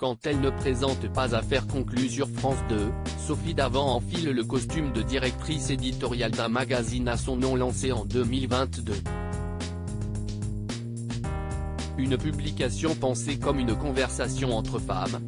Quand elle ne présente pas Affaires conclues sur France 2, Sophie Davant enfile le costume de directrice éditoriale d'un magazine à son nom lancé en 2022. Une publication pensée comme une conversation entre femmes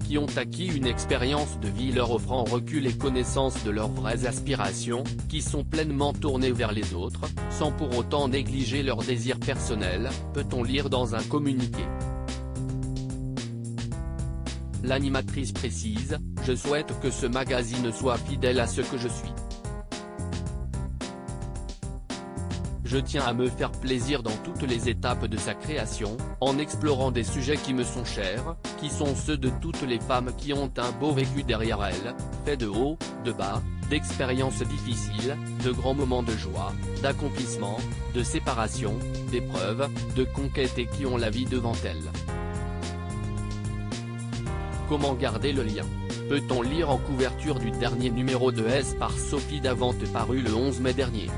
qui ont acquis une expérience de vie leur offrant recul et connaissance de leurs vraies aspirations, qui sont pleinement tournées vers les autres, sans pour autant négliger leurs désirs personnels, peut-on lire dans un communiqué. L'animatrice précise : « Je souhaite que ce magazine soit fidèle à ce que je suis. Je tiens à me faire plaisir dans toutes les étapes de sa création, en explorant des sujets qui me sont chers, qui sont ceux de toutes les femmes qui ont un beau vécu derrière elles, fait de hauts, de bas, d'expériences difficiles, de grands moments de joie, d'accomplissement, de séparation, d'épreuves, de conquêtes et qui ont la vie devant elles. » Comment garder le lien ? Peut-on lire en couverture du dernier numéro de S par Sophie Davant paru le 11 mai dernier.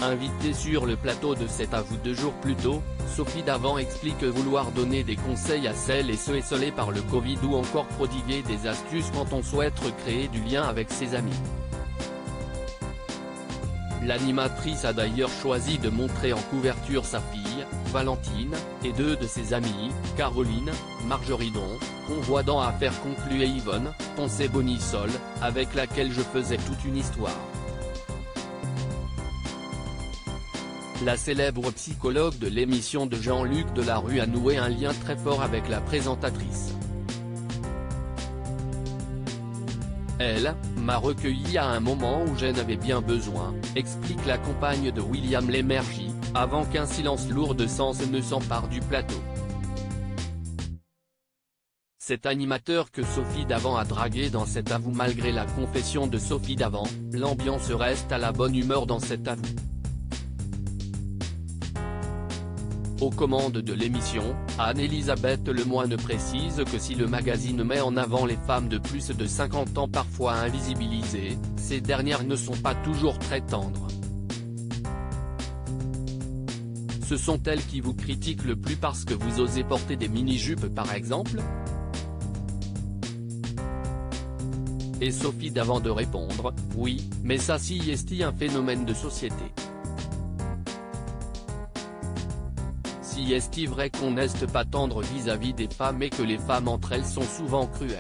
Invitée sur le plateau de C'est à vous 2 jours plus tôt, Sophie Davant explique vouloir donner des conseils à celles et ceux esselés par le Covid ou encore prodiguer des astuces quand on souhaite recréer du lien avec ses amis. L'animatrice a d'ailleurs choisi de montrer en couverture sa fille, Valentine, et 2 de ses amies, Caroline, Marjorie Don, qu'on voit dans Affaires conclues et Yvonne, Poncet Bonisol, avec laquelle je faisais toute une histoire. La célèbre psychologue de l'émission de Jean-Luc Delarue a noué un lien très fort avec la présentatrice. Elle m'a recueilli à un moment où j'en avais bien besoin, explique la compagne de William Lémergie, avant qu'un silence lourd de sens ne s'empare du plateau. Cet animateur que Sophie Davant a dragué dans cet avou. Malgré la confession de Sophie Davant, l'ambiance reste à la bonne humeur dans cet avou. Aux commandes de l'émission, Anne-Elisabeth Lemoine précise que si le magazine met en avant les femmes de plus de 50 ans parfois invisibilisées, ces dernières ne sont pas toujours très tendres. Ce sont elles qui vous critiquent le plus parce que vous osez porter des mini-jupes par exemple ? Et Sophie Davant de répondre : oui, mais ça si est un phénomène de société. Si est vrai qu'on n'est pas tendre vis-à-vis des femmes et que les femmes entre elles sont souvent cruelles.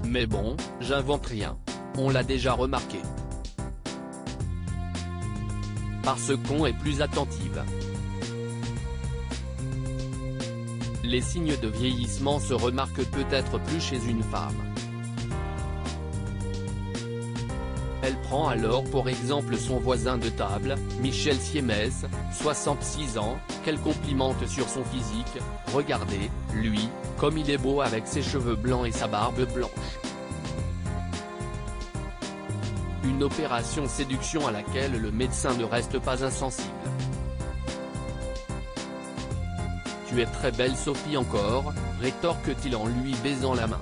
Mais bon, j'invente rien. On l'a déjà remarqué. Parce qu'on est plus attentive. Les signes de vieillissement se remarquent peut-être plus chez une femme. Elle prend alors pour exemple son voisin de table, Michel Siemès, 66 ans, qu'elle complimente sur son physique : « Regardez, lui, comme il est beau avec ses cheveux blancs et sa barbe blanche. » Une opération séduction à laquelle le médecin ne reste pas insensible. « Tu es très belle Sophie encore », rétorque-t-il en lui baisant la main.